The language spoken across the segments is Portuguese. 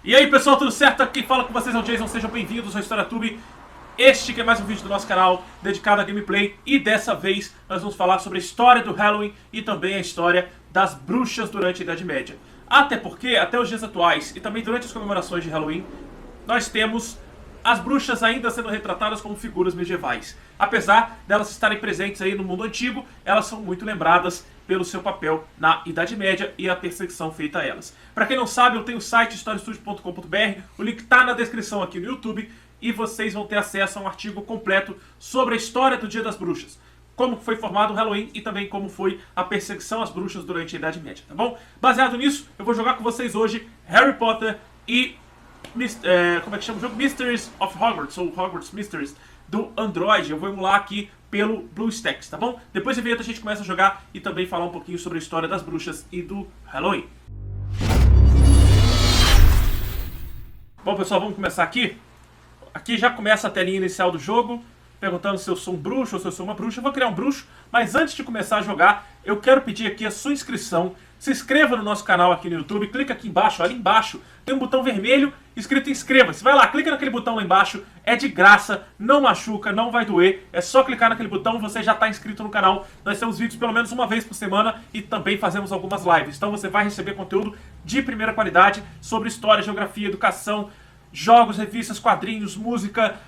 E aí pessoal, tudo certo? Aqui fala com vocês é o Jason, sejam bem-vindos ao HistóriaTube. Este que é mais um vídeo do nosso canal dedicado a gameplay. E dessa vez nós vamos falar sobre a história do Halloween e também a história das bruxas durante a Idade Média. Até porque, até os dias atuais e também durante as comemorações de Halloween, nós temos as bruxas ainda sendo retratadas como figuras medievais. Apesar delas estarem presentes aí no mundo antigo, elas são muito lembradas pelo seu papel na Idade Média e a perseguição feita a elas. Para quem não sabe, eu tenho o site historiastudio.com.br, o link está na descrição aqui no YouTube, e vocês vão ter acesso a um artigo completo sobre a história do Dia das Bruxas, como foi formado o Halloween e também como foi a perseguição às bruxas durante a Idade Média, tá bom? Baseado nisso, eu vou jogar com vocês hoje Harry Potter e como é que chama o jogo? Mysteries of Hogwarts, ou Hogwarts Mysteries, do Android. Eu vou emular aqui pelo BlueStacks, tá bom? Depois da vinheta a gente começa a jogar e também falar um pouquinho sobre a história das bruxas e do Halloween. Bom pessoal, vamos começar aqui. Aqui já começa a telinha inicial do jogo, perguntando se eu sou um bruxo ou se eu sou uma bruxa. Eu vou criar um bruxo, mas antes de começar a jogar, eu quero pedir aqui a sua inscrição. Se inscreva no nosso canal aqui no YouTube, clica aqui embaixo, ali embaixo, tem um botão vermelho escrito inscreva-se. Vai lá, clica naquele botão lá embaixo, é de graça, não machuca, não vai doer, é só clicar naquele botão e você já está inscrito no canal. Nós temos vídeos pelo menos uma vez por semana e também fazemos algumas lives. Então você vai receber conteúdo de primeira qualidade sobre história, geografia, educação, jogos, revistas, quadrinhos, música,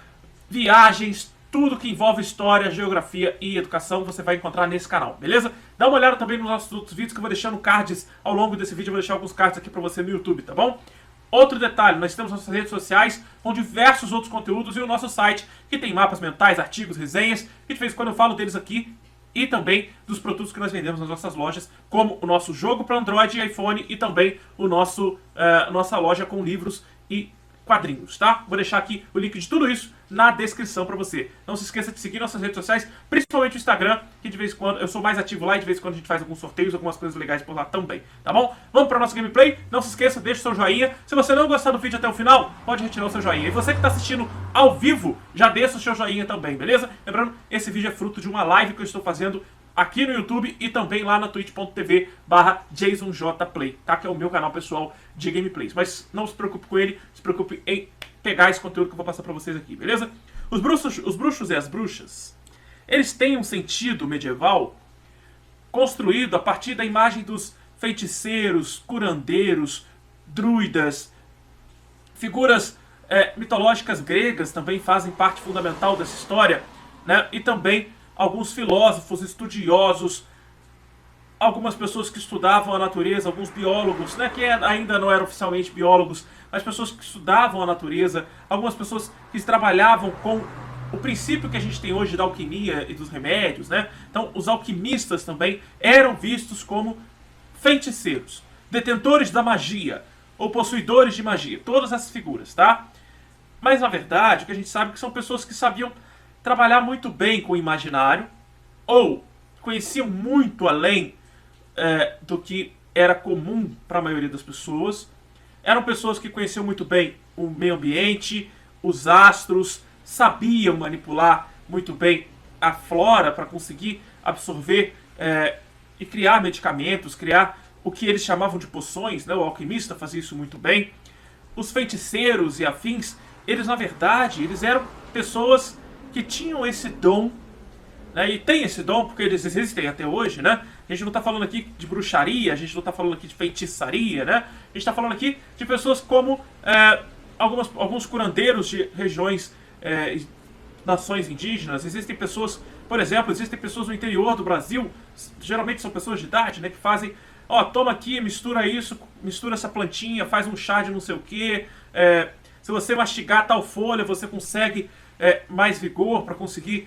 viagens, tudo que envolve história, geografia e educação você vai encontrar nesse canal, beleza? Dá uma olhada também nos nossos outros vídeos que eu vou deixando cards ao longo desse vídeo. Eu vou deixar alguns cards aqui pra você no YouTube, tá bom? Outro detalhe, nós temos nossas redes sociais com diversos outros conteúdos e o nosso site que tem mapas mentais, artigos, resenhas, que de vez em quando eu falo deles aqui, e também dos produtos que nós vendemos nas nossas lojas, como o nosso jogo para Android e iPhone e também o nossa loja com livros e quadrinhos, tá? Vou deixar aqui o link de tudo isso na descrição pra você. Não se esqueça de seguir nossas redes sociais, principalmente o Instagram, que de vez em quando eu sou mais ativo lá e de vez em quando a gente faz alguns sorteios, algumas coisas legais por lá também, tá bom? Vamos para nossa gameplay. Não se esqueça, deixa o seu joinha. Se você não gostar do vídeo até o final, pode retirar o seu joinha. E você que tá assistindo ao vivo, já deixa o seu joinha também, beleza? Lembrando, esse vídeo é fruto de uma live que eu estou fazendo aqui no YouTube e também lá na twitch.tv/JasonJPlay, tá? Que é o meu canal pessoal de gameplays. Mas não se preocupe com ele, se preocupe em pegar esse conteúdo que eu vou passar pra vocês aqui, beleza? Os bruxos e as bruxas, eles têm um sentido medieval construído a partir da imagem dos feiticeiros, curandeiros, druidas, figuras mitológicas gregas também fazem parte fundamental dessa história, né? E também alguns filósofos, estudiosos, algumas pessoas que estudavam a natureza, alguns biólogos, né, que ainda não eram oficialmente biólogos, mas pessoas que estudavam a natureza, algumas pessoas que trabalhavam com o princípio que a gente tem hoje da alquimia e dos remédios, né? Então, os alquimistas também eram vistos como feiticeiros, detentores da magia, ou possuidores de magia, todas essas figuras, tá? Mas, na verdade, o que a gente sabe é que são pessoas que sabiam trabalhar muito bem com o imaginário, ou conheciam muito além do que era comum para a maioria das pessoas. Eram pessoas que conheciam muito bem o meio ambiente, os astros, sabiam manipular muito bem a flora para conseguir absorver e criar medicamentos, criar o que eles chamavam de poções, né? O alquimista fazia isso muito bem. Os feiticeiros e afins, eles na verdade, eles eram pessoas que tinham esse dom, né, e tem esse dom porque eles existem até hoje, né? A gente não está falando aqui de bruxaria, a gente não está falando aqui de feitiçaria, né? A gente está falando aqui de pessoas como alguns curandeiros de regiões, nações indígenas. Existem pessoas, por exemplo, existem pessoas no interior do Brasil, geralmente são pessoas de idade, né, que fazem, ó, toma aqui, mistura isso, mistura essa plantinha, faz um chá de não sei o que, se você mastigar tal folha, você consegue mais vigor para conseguir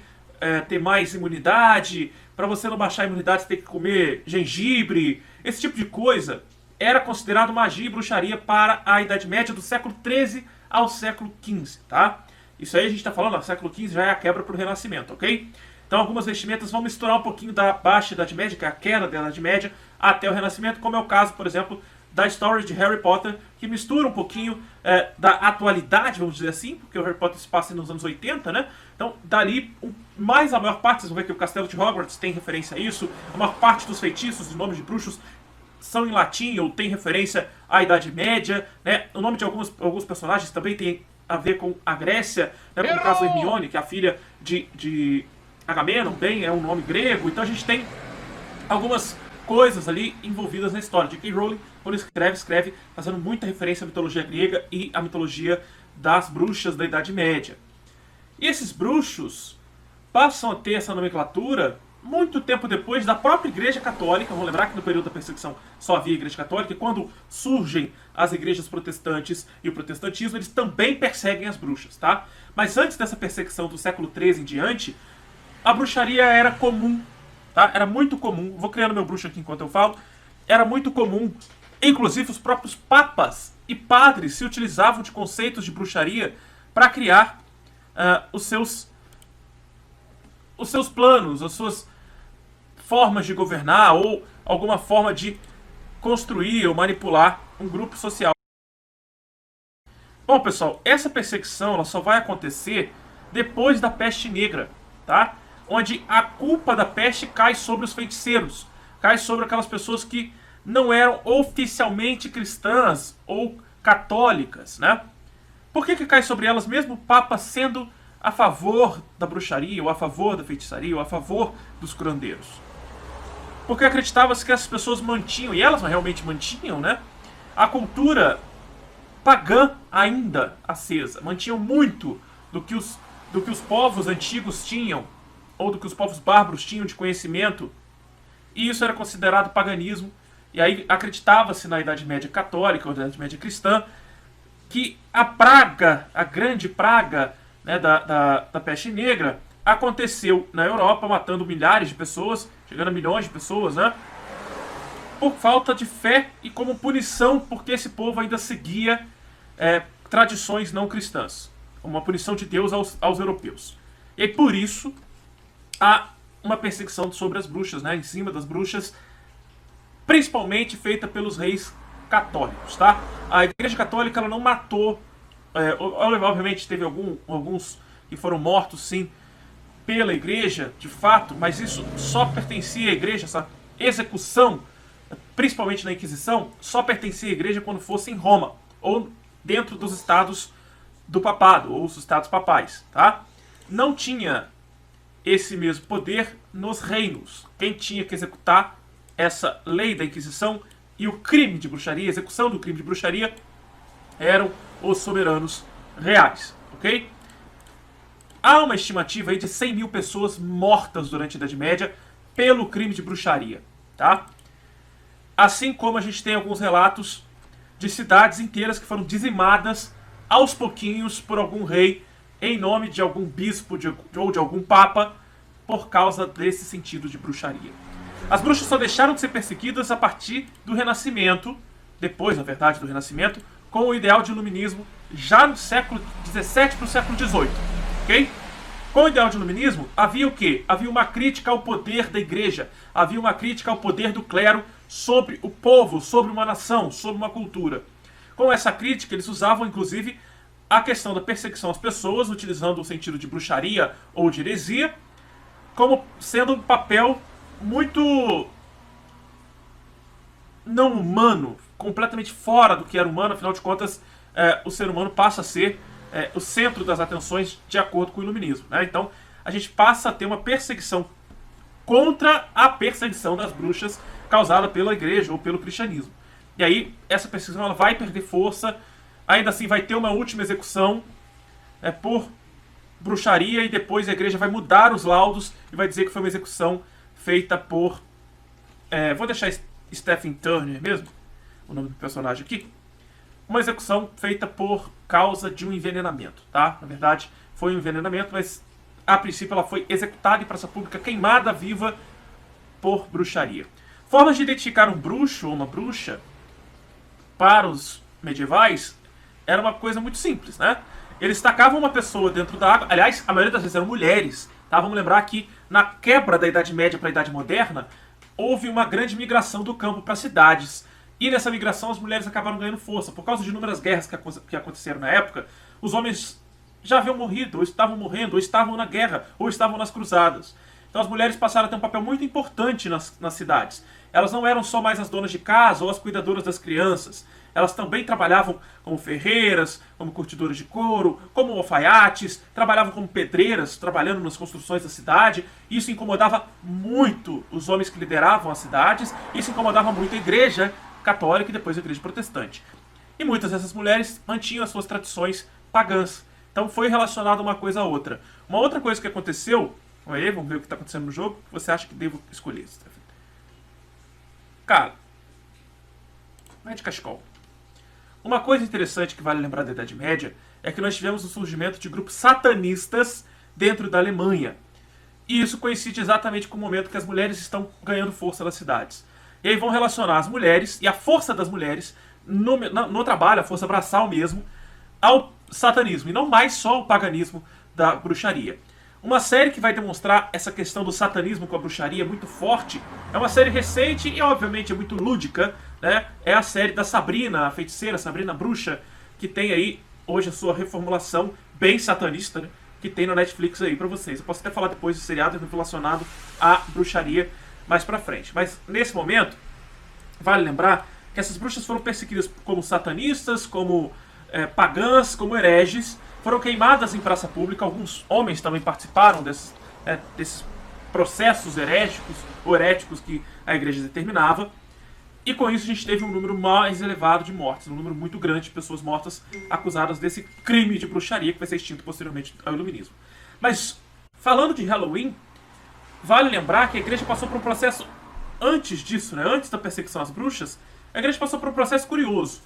ter mais imunidade. Para você não baixar a imunidade, você tem que comer gengibre. Esse tipo de coisa era considerado magia e bruxaria para a Idade Média do século XIII ao século XV, tá? Isso aí a gente está falando, ó, século XV já é a quebra para o Renascimento, ok? Então algumas vestimentas vão misturar um pouquinho da Baixa Idade Média, que é a queda da Idade Média, até o Renascimento, como é o caso, por exemplo, da história de Harry Potter, que mistura um pouquinho da atualidade, vamos dizer assim, porque o Harry Potter se passa nos anos 80, né? Então, dali, mais a maior parte, vocês vão ver que o Castelo de Hogwarts tem referência a isso, a maior parte dos feitiços e nomes de bruxos são em latim ou tem referência à Idade Média, né? O nome de alguns personagens também tem a ver com a Grécia, né? Como o caso da Hermione, que é a filha de Agamenon, bem, é um nome grego. Então a gente tem algumas coisas ali envolvidas na história. J.K. Rowling, quando escreve fazendo muita referência à mitologia grega e à mitologia das bruxas da Idade Média. E esses bruxos passam a ter essa nomenclatura muito tempo depois da própria Igreja Católica. Vamos lembrar que no período da perseguição só havia Igreja Católica, e quando surgem as igrejas protestantes e o protestantismo, eles também perseguem as bruxas, tá? Mas antes dessa perseguição do século XIII em diante, a bruxaria era comum, tá? Era muito comum. Vou criando meu bruxo aqui enquanto eu falo. Era muito comum. Inclusive os próprios papas e padres se utilizavam de conceitos de bruxaria para criar os seus planos, as suas formas de governar ou alguma forma de construir ou manipular um grupo social. Bom, pessoal, essa perseguição ela só vai acontecer depois da peste negra, tá? Onde a culpa da peste cai sobre os feiticeiros, cai sobre aquelas pessoas que não eram oficialmente cristãs ou católicas, né? Por que cai sobre elas, mesmo o Papa sendo a favor da bruxaria, ou a favor da feitiçaria, ou a favor dos curandeiros? Porque acreditava-se que essas pessoas mantinham, e elas realmente mantinham, né, a cultura pagã ainda acesa. Mantinham muito do que os povos antigos tinham, ou do que os povos bárbaros tinham de conhecimento. E isso era considerado paganismo. E aí acreditava-se na Idade Média católica, ou na Idade Média cristã, que a praga, a grande praga, né, da peste negra, aconteceu na Europa, matando milhares de pessoas, chegando a milhões de pessoas, né? Por falta de fé e como punição, porque esse povo ainda seguia tradições não cristãs. Uma punição de Deus aos europeus. E por isso há uma perseguição sobre as bruxas, né? Em cima das bruxas, principalmente feita pelos reis católicos, tá? A Igreja Católica ela não matou, obviamente teve alguns que foram mortos, sim, pela igreja, de fato, mas isso só pertencia à igreja, essa execução, principalmente na Inquisição, só pertencia à igreja quando fosse em Roma, ou dentro dos estados do papado, ou os estados papais, tá? Não tinha esse mesmo poder nos reinos. Quem tinha que executar essa lei da Inquisição e o crime de bruxaria, a execução do crime de bruxaria, eram os soberanos reais, ok? Há uma estimativa aí de 100 mil pessoas mortas durante a Idade Média pelo crime de bruxaria, tá? Assim como a gente tem alguns relatos de cidades inteiras que foram dizimadas aos pouquinhos por algum rei em nome de algum bispo ou de algum papa por causa desse sentido de bruxaria. As bruxas só deixaram de ser perseguidas a partir do Renascimento, depois, na verdade, do Renascimento, com o ideal de iluminismo já no século XVII para o século XVIII. Okay? Com o ideal de iluminismo, havia o quê? Havia uma crítica ao poder da igreja, havia uma crítica ao poder do clero sobre o povo, sobre uma nação, sobre uma cultura. Com essa crítica, eles usavam, inclusive, a questão da perseguição às pessoas, utilizando o sentido de bruxaria ou de heresia, como sendo um papel muito não humano, completamente fora do que era humano. Afinal de contas, o ser humano passa a ser o centro das atenções de acordo com o iluminismo, né? Então a gente passa a ter uma perseguição contra a perseguição das bruxas causada pela igreja ou pelo cristianismo. E aí essa perseguição ela vai perder força, ainda assim vai ter uma última execução por bruxaria, e depois a igreja vai mudar os laudos e vai dizer que foi uma execução feita por... vou deixar Stephen Turner mesmo, o nome do personagem aqui. Uma execução feita por causa de um envenenamento, tá? Na verdade, foi um envenenamento, mas a princípio ela foi executada em praça pública, queimada viva por bruxaria. Formas de identificar um bruxo ou uma bruxa para os medievais era uma coisa muito simples, né? Eles tacavam uma pessoa dentro da água, aliás, a maioria das vezes eram mulheres, tá? Vamos lembrar que na quebra da Idade Média para a Idade Moderna, houve uma grande migração do campo para as cidades. E nessa migração as mulheres acabaram ganhando força. Por causa de inúmeras guerras que aconteceram na época, os homens já haviam morrido, ou estavam morrendo, ou estavam na guerra, ou estavam nas cruzadas. Então as mulheres passaram a ter um papel muito importante nas cidades. Elas não eram só mais as donas de casa ou as cuidadoras das crianças. elas também trabalhavam como ferreiras, como curtidoras de couro, como alfaiates, trabalhavam como pedreiras, trabalhando nas construções da cidade. Isso incomodava muito os homens que lideravam as cidades, isso incomodava muito a igreja católica e depois a igreja protestante. E muitas dessas mulheres mantinham as suas tradições pagãs. Então foi relacionado uma coisa a outra. Uma outra coisa que aconteceu, aí, vamos ver o que está acontecendo no jogo, que você acha que devo escolher. Cara, não é de cachecol. Uma coisa interessante que vale lembrar da Idade Média é que nós tivemos o surgimento de grupos satanistas dentro da Alemanha. E isso coincide exatamente com o momento que as mulheres estão ganhando força nas cidades. E aí vão relacionar as mulheres e a força das mulheres no trabalho, a força braçal mesmo, ao satanismo. E não mais só o paganismo da bruxaria. Uma série que vai demonstrar essa questão do satanismo com a bruxaria muito forte, é uma série recente e obviamente é muito lúdica, né? É a série da Sabrina, a feiticeira, Sabrina Bruxa, que tem aí hoje a sua reformulação bem satanista, né? Que tem no Netflix aí pra vocês. Eu posso até falar depois do seriado relacionado à bruxaria mais pra frente. Mas nesse momento, vale lembrar que essas bruxas foram perseguidas como satanistas, como pagãs, como hereges, foram queimadas em praça pública. Alguns homens também participaram desses processos herégicos ou heréticos que a igreja determinava. E com isso a gente teve um número mais elevado de mortes, um número muito grande de pessoas mortas acusadas desse crime de bruxaria que vai ser extinto posteriormente ao iluminismo. Mas, falando de Halloween, vale lembrar que a igreja passou por um processo antes disso, né? Antes da perseguição às bruxas, a igreja passou por um processo curioso.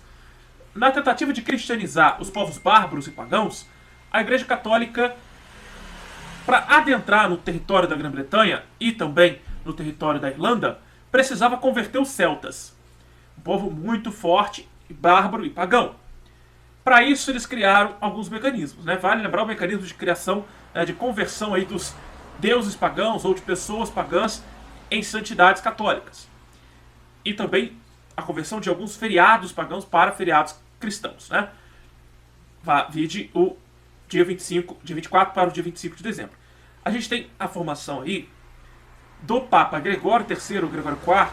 Na tentativa de cristianizar os povos bárbaros e pagãos, a Igreja Católica, para adentrar no território da Grã-Bretanha e também no território da Irlanda, precisava converter os celtas. Um povo muito forte, bárbaro e pagão. Para isso eles criaram alguns mecanismos, né? Vale lembrar o mecanismo de criação, de conversão aí dos deuses pagãos ou de pessoas pagãs em santidades católicas. E também a conversão de alguns feriados pagãos para feriados cristãos, né? Vide o dia 24 para o dia 25 de dezembro. A gente tem a formação aí do Papa Gregório III, Gregório IV,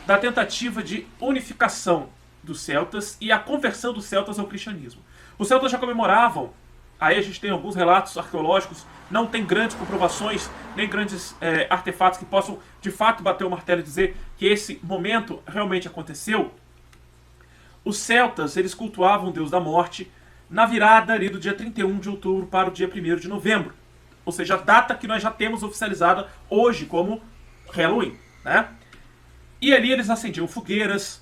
da tentativa de unificação dos celtas e a conversão dos celtas ao cristianismo. Os celtas já comemoravam, aí a gente tem alguns relatos arqueológicos, não tem grandes comprovações, nem grandes artefatos que possam de fato bater o martelo e dizer que esse momento realmente aconteceu. Os celtas, eles cultuavam o deus da morte na virada ali do dia 31 de outubro para o dia 1º de novembro. Ou seja, a data que nós já temos oficializada hoje como Halloween, né? E ali eles acendiam fogueiras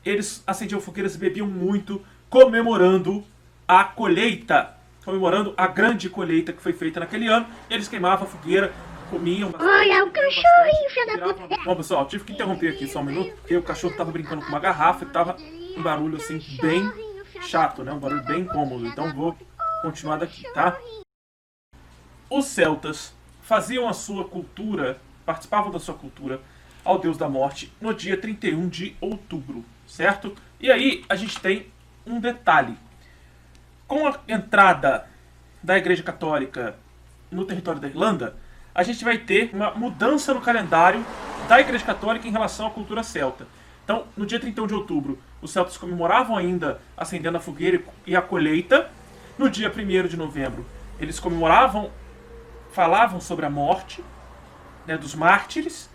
e bebiam muito, comemorando a colheita, comemorando a grande colheita que foi feita naquele ano. Eles queimavam a fogueira, comiam... Olha o cachorrinho, filho da puta! Bom, pessoal, tive que interromper aqui só um minuto, porque o cachorro estava brincando com uma garrafa e estava um barulho assim bem chato, né? Um barulho bem incômodo. Então vou continuar daqui, tá? Os celtas faziam a sua cultura, participavam da sua cultura ao deus da morte no dia 31 de outubro, certo? E aí a gente tem um detalhe. Com a entrada da Igreja Católica no território da Irlanda, a gente vai ter uma mudança no calendário da Igreja Católica em relação à cultura celta. Então, no dia 31 de outubro, os celtas comemoravam ainda acendendo a fogueira e a colheita. No dia 1º de novembro, eles comemoravam, falavam sobre a morte, né, dos mártires,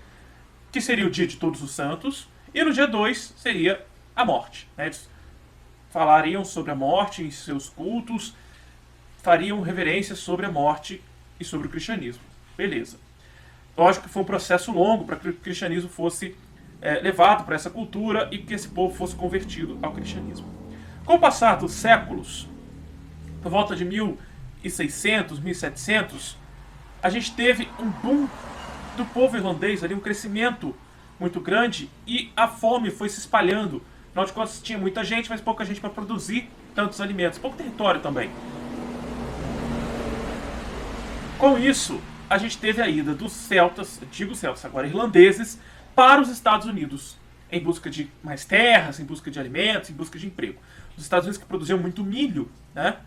que seria o dia de Todos os Santos. E no dia 2 seria a morte, né? Eles falariam sobre a morte em seus cultos, fariam reverências sobre a morte e sobre o cristianismo. Beleza. Lógico que foi um processo longo para que o cristianismo fosse levado para essa cultura e que esse povo fosse convertido ao cristianismo. Com o passar dos séculos, por volta de 1600, 1700, a gente teve um boom do povo irlandês, ali, um crescimento muito grande, e a fome foi se espalhando. Afinal de contas, tinha muita gente, mas pouca gente para produzir tantos alimentos. Pouco território também. Com isso, a gente teve a ida dos celtas, antigos celtas, agora irlandeses, para os Estados Unidos, em busca de mais terras, em busca de alimentos, em busca de emprego. Os Estados Unidos que produziam muito milho, né?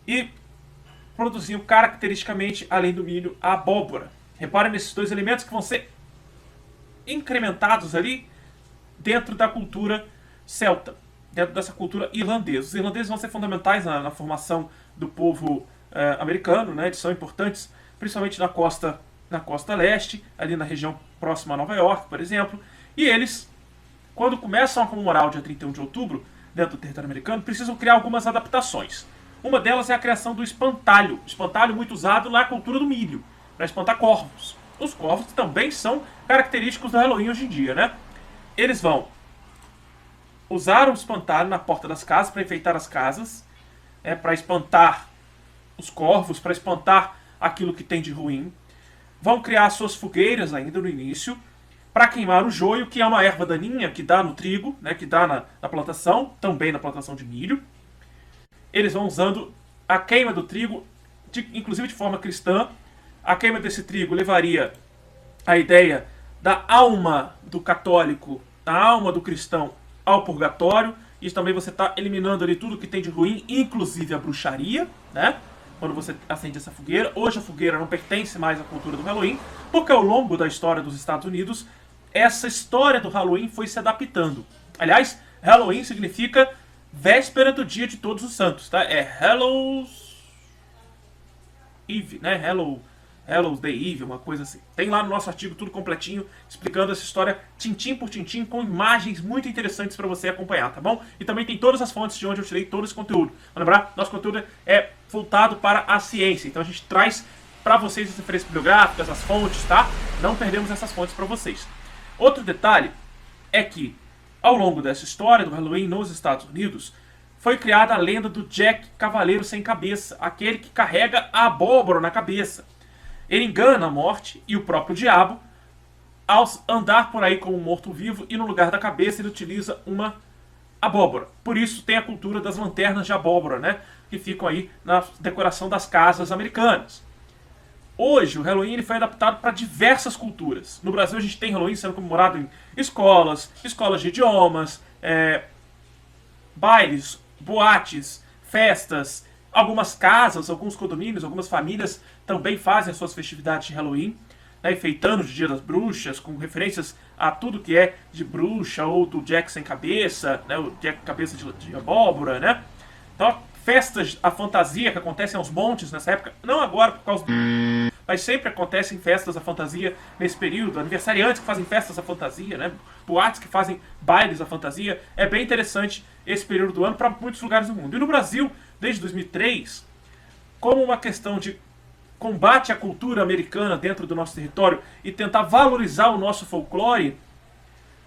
E produziam caracteristicamente, além do milho, a abóbora. Reparem nesses dois elementos que vão ser incrementados ali dentro da cultura celta, dentro dessa cultura irlandesa. Os irlandeses vão ser fundamentais na formação do povo americano, né? Eles são importantes, principalmente na costa leste, ali na região próxima a Nova York, por exemplo. E eles, quando começam a comemorar o dia 31 de outubro, dentro do território americano, precisam criar algumas adaptações. Uma delas é a criação do espantalho. Espantalho muito usado na cultura do milho, para espantar corvos. Os corvos também são característicos do Halloween hoje em dia, né? Eles vão usar o espantalho na porta das casas para enfeitar as casas, para espantar os corvos, para espantar aquilo que tem de ruim. Vão criar suas fogueiras ainda no início, para queimar o joio, que é uma erva daninha que dá no trigo, né, que dá na plantação, também na plantação de milho. Eles vão usando a queima do trigo, inclusive de forma cristã. A queima desse trigo levaria a ideia da alma do católico, da alma do cristão ao purgatório. E também você está eliminando ali tudo que tem de ruim, inclusive a bruxaria, né? Quando você acende essa fogueira. Hoje a fogueira não pertence mais à cultura do Halloween, porque ao longo da história dos Estados Unidos, essa história do Halloween foi se adaptando. Aliás, Halloween significa véspera do dia de Todos os Santos, tá? É Hallows Eve, né? Hallows Day Eve, uma coisa assim. Tem lá no nosso artigo tudo completinho, explicando essa história tintim por tintim, com imagens muito interessantes para você acompanhar, tá bom? E também tem todas as fontes de onde eu tirei todo esse conteúdo. Vamos lembrar? Nosso conteúdo é voltado para a ciência, então a gente traz para vocês as referências bibliográficas, as fontes, tá? Não perdemos essas fontes para vocês. Outro detalhe é que, ao longo dessa história do Halloween nos Estados Unidos, foi criada a lenda do Jack Cavaleiro Sem Cabeça, aquele que carrega a abóbora na cabeça. Ele engana a morte e o próprio diabo ao andar por aí como um morto-vivo, e no lugar da cabeça ele utiliza uma abóbora. Por isso tem a cultura das lanternas de abóbora, né, que ficam aí na decoração das casas americanas. Hoje, o Halloween ele foi adaptado para diversas culturas. No Brasil, a gente tem Halloween sendo comemorado em escolas de idiomas, bailes, boates, festas. Algumas casas, alguns condomínios, algumas famílias também fazem as suas festividades de Halloween, né, enfeitando de Dia das Bruxas, com referências a tudo que é de bruxa ou do Jack sem cabeça, né, o Jack cabeça de abóbora, né? Então, festas à fantasia que acontecem aos montes nessa época, não agora por causa do... mas sempre acontecem festas à fantasia nesse período, aniversariantes que fazem festas à fantasia, né? Boates que fazem bailes à fantasia. É bem interessante esse período do ano para muitos lugares do mundo. E no Brasil, desde 2003, como uma questão de combate à cultura americana dentro do nosso território e tentar valorizar o nosso folclore,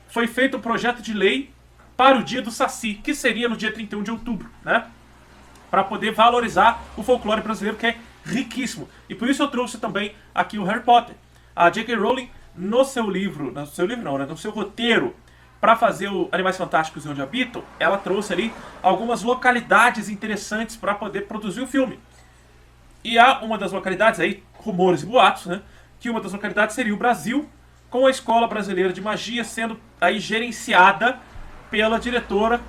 foi feito um projeto de lei para o dia do Saci, que seria no dia 31 de outubro, né? Para poder valorizar o folclore brasileiro, que é riquíssimo. E por isso eu trouxe também aqui o Harry Potter. A J.K. Rowling, no seu roteiro, para fazer o Animais Fantásticos e Onde Habitam, ela trouxe ali algumas localidades interessantes para poder produzir o filme. E há uma das localidades, aí, rumores e boatos, né, que uma das localidades seria o Brasil, com a Escola Brasileira de Magia sendo aí gerenciada pela diretora,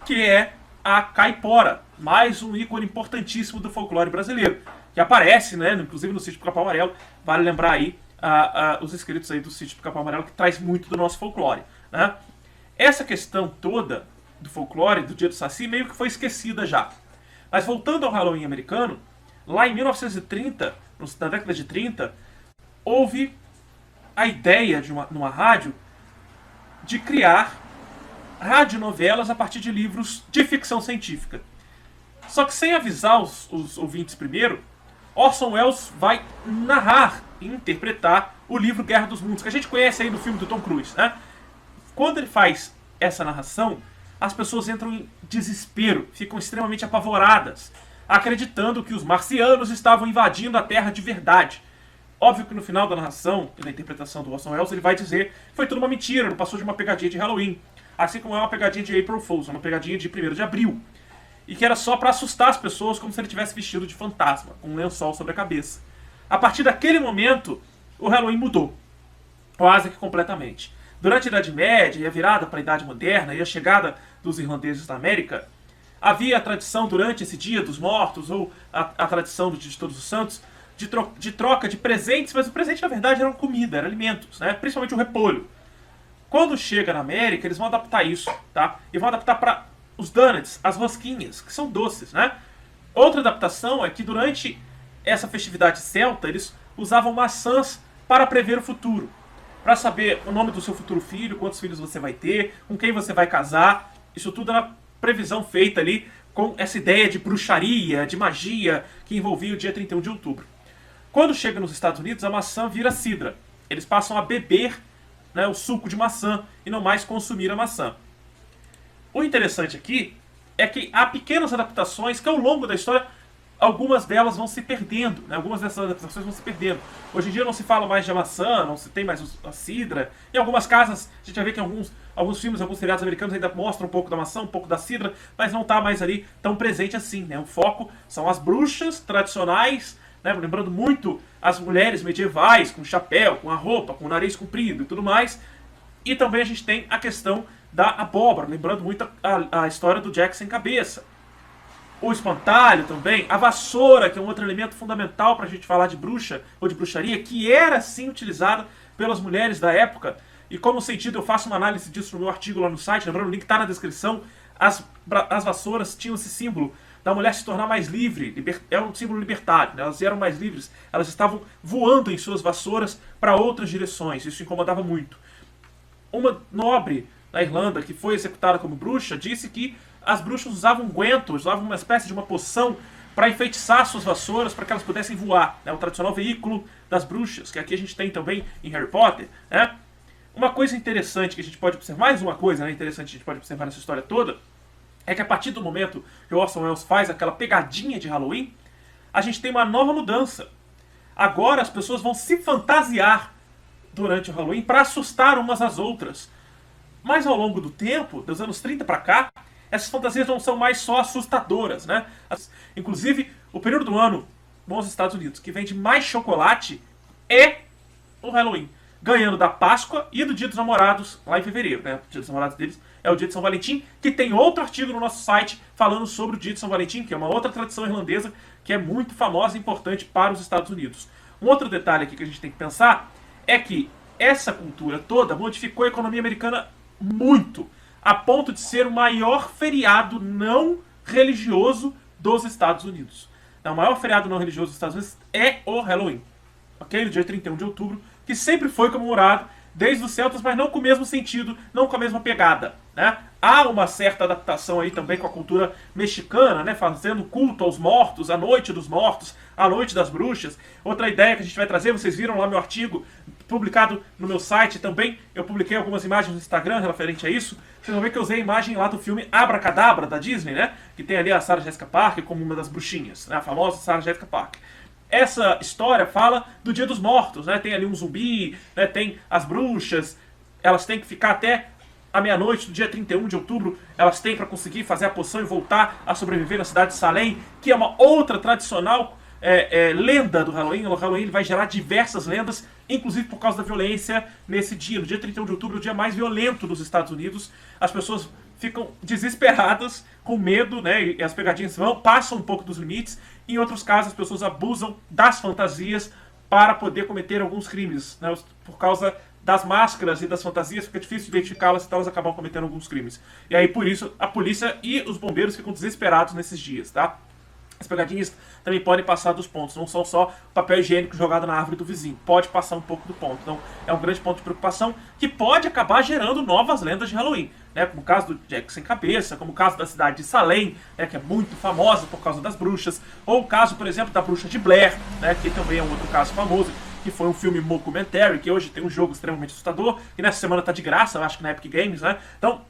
que é a Caipora, mais um ícone importantíssimo do folclore brasileiro, que aparece, né, inclusive no Sítio do Capão Amarelo. Vale lembrar aí os inscritos aí do Sítio do Capão Amarelo, que traz muito do nosso folclore, né? Essa questão toda do folclore, do Dia do Saci, meio que foi esquecida já. Mas voltando ao Halloween americano, lá em 1930, na década de 30, houve a ideia numa rádio de criar radionovelas a partir de livros de ficção científica. Só que sem avisar os ouvintes primeiro, Orson Welles vai narrar e interpretar o livro Guerra dos Mundos, que a gente conhece aí do filme do Tom Cruise, né? Quando ele faz essa narração, as pessoas entram em desespero, ficam extremamente apavoradas, acreditando que os marcianos estavam invadindo a Terra de verdade. Óbvio que no final da narração e da interpretação do Orson Welles, ele vai dizer que foi tudo uma mentira, não passou de uma pegadinha de Halloween. Assim como é uma pegadinha de April Fools, uma pegadinha de 1º de abril. E que era só para assustar as pessoas, como se ele tivesse vestido de fantasma, com um lençol sobre a cabeça. A partir daquele momento, o Halloween mudou. Quase que completamente. Durante a Idade Média e a virada para a Idade Moderna e a chegada dos irlandeses da América, havia a tradição durante esse Dia dos Mortos, ou a tradição do Dia de Todos os Santos, de troca de presentes, mas o presente na verdade era comida, era alimentos, né? Principalmente o repolho. Quando chega na América, eles vão adaptar isso, tá? E vão adaptar para os donuts, as rosquinhas, que são doces, né? Outra adaptação é que durante essa festividade celta, eles usavam maçãs para prever o futuro. Para saber o nome do seu futuro filho, quantos filhos você vai ter, com quem você vai casar. Isso tudo era previsão feita ali com essa ideia de bruxaria, de magia, que envolvia o dia 31 de outubro. Quando chega nos Estados Unidos, a maçã vira cidra. Eles passam a beber, né, o suco de maçã e não mais consumir a maçã. O interessante aqui é que há pequenas adaptações que ao longo da história, algumas delas vão se perdendo, né? Algumas dessas adaptações vão se perdendo. Hoje em dia não se fala mais de maçã, não se tem mais a cidra. Em algumas casas, a gente vai ver que alguns filmes, alguns seriados americanos ainda mostram um pouco da maçã, um pouco da cidra, mas não está mais ali tão presente assim, né? O foco são as bruxas tradicionais, né? Lembrando muito as mulheres medievais, com chapéu, com a roupa, com o nariz comprido e tudo mais. E também a gente tem a questão da abóbora, lembrando muito a história do Jack sem cabeça. O espantalho também, a vassoura, que é um outro elemento fundamental para a gente falar de bruxa ou de bruxaria, que era sim utilizada pelas mulheres da época. E como sentido, eu faço uma análise disso no meu artigo lá no site, lembrando, o link está na descrição. As vassouras tinham esse símbolo da mulher se tornar mais livre, é um símbolo libertário, né? Elas eram mais livres, elas estavam voando em suas vassouras para outras direções, isso incomodava muito. Uma nobre na Irlanda, que foi executada como bruxa, disse que as bruxas usavam unguento, usavam uma espécie de uma poção para enfeitiçar suas vassouras para que elas pudessem voar. Né? O tradicional veículo das bruxas, que aqui a gente tem também em Harry Potter. Né? Uma coisa interessante que a gente pode observar, mais uma coisa, né, interessante que a gente pode observar nessa história toda, é que a partir do momento que o Orson Welles faz aquela pegadinha de Halloween, a gente tem uma nova mudança. Agora as pessoas vão se fantasiar durante o Halloween para assustar umas às outras. Mas ao longo do tempo, dos anos 30 para cá, essas fantasias não são mais só assustadoras, né? Inclusive, o período do ano nos Estados Unidos que vende mais chocolate é o Halloween, ganhando da Páscoa e do Dia dos Namorados lá em fevereiro, né? O Dia dos Namorados deles é o Dia de São Valentim, que tem outro artigo no nosso site falando sobre o Dia de São Valentim, que é uma outra tradição irlandesa que é muito famosa e importante para os Estados Unidos. Um outro detalhe aqui que a gente tem que pensar é que essa cultura toda modificou a economia americana muito, a ponto de ser o maior feriado não religioso dos Estados Unidos. O maior feriado não religioso dos Estados Unidos é o Halloween, ok? No dia 31 de outubro, que sempre foi comemorado desde os celtas, mas não com o mesmo sentido, não com a mesma pegada, né? Há uma certa adaptação aí também com a cultura mexicana, né? Fazendo culto aos mortos, a noite dos mortos, a noite das bruxas. Outra ideia que a gente vai trazer, vocês viram lá meu artigo publicado no meu site também, eu publiquei algumas imagens no Instagram referente a isso. Vocês vão ver que eu usei a imagem lá do filme Abracadabra, da Disney, né? Que tem ali a Sarah Jessica Parker como uma das bruxinhas, né? A famosa Sarah Jessica Parker. Essa história fala do Dia dos Mortos, né? Tem ali um zumbi, né? Tem as bruxas, elas têm que ficar até a meia-noite do dia 31 de outubro, elas têm para conseguir fazer a poção e voltar a sobreviver na cidade de Salem, que é uma outra tradicional lenda do Halloween. O Halloween vai gerar diversas lendas, inclusive por causa da violência nesse dia. No dia 31 de outubro, o dia mais violento dos Estados Unidos. As pessoas ficam desesperadas, com medo, né? E as pegadinhas passam um pouco dos limites. Em outros casos, as pessoas abusam das fantasias para poder cometer alguns crimes, né? Por causa das máscaras e das fantasias, fica difícil identificá-las, então elas acabam cometendo alguns crimes. E aí, por isso, a polícia e os bombeiros ficam desesperados nesses dias, tá? As pegadinhas também podem passar dos pontos, não são só papel higiênico jogado na árvore do vizinho, pode passar um pouco do ponto. Então é um grande ponto de preocupação que pode acabar gerando novas lendas de Halloween, né? Como o caso do Jack sem cabeça, como o caso da cidade de Salem, né? Que é muito famosa por causa das bruxas, ou o caso, por exemplo, da bruxa de Blair, né? Que também é um outro caso famoso, que foi um filme mockumentary, que hoje tem um jogo extremamente assustador, e nessa semana tá de graça, eu acho que na Epic Games, né? Então,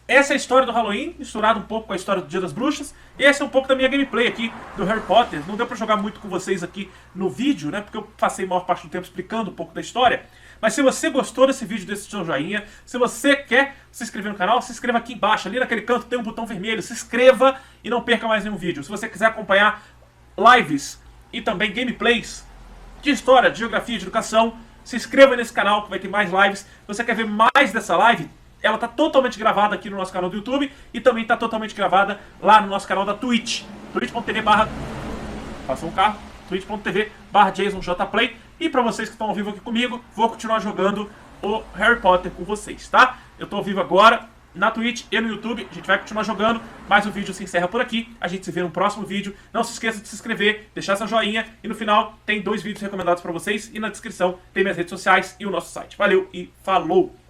essa é a história do Halloween, misturada um pouco com a história do Dia das Bruxas. E essa é um pouco da minha gameplay aqui do Harry Potter. Não deu pra jogar muito com vocês aqui no vídeo, né? Porque eu passei a maior parte do tempo explicando um pouco da história. Mas se você gostou desse vídeo, desse seu joinha, se você quer se inscrever no canal, se inscreva aqui embaixo. Ali naquele canto tem um botão vermelho. Se inscreva e não perca mais nenhum vídeo. Se você quiser acompanhar lives e também gameplays de história, de geografia, de educação, se inscreva nesse canal que vai ter mais lives. Se você quer ver mais dessa live, ela está totalmente gravada aqui no nosso canal do YouTube e também está totalmente gravada lá no nosso canal da Twitch. twitch.tv Passou um carro. twitch.tv/JasonJPlay. E para vocês que estão ao vivo aqui comigo, vou continuar jogando o Harry Potter com vocês, tá? Eu tô ao vivo agora na Twitch e no YouTube, a gente vai continuar jogando, mas o vídeo se encerra por aqui, a gente se vê no próximo vídeo. Não se esqueça de se inscrever, deixar seu joinha, e no final tem 2 vídeos recomendados pra vocês, e na descrição tem minhas redes sociais e o nosso site. Valeu e falou!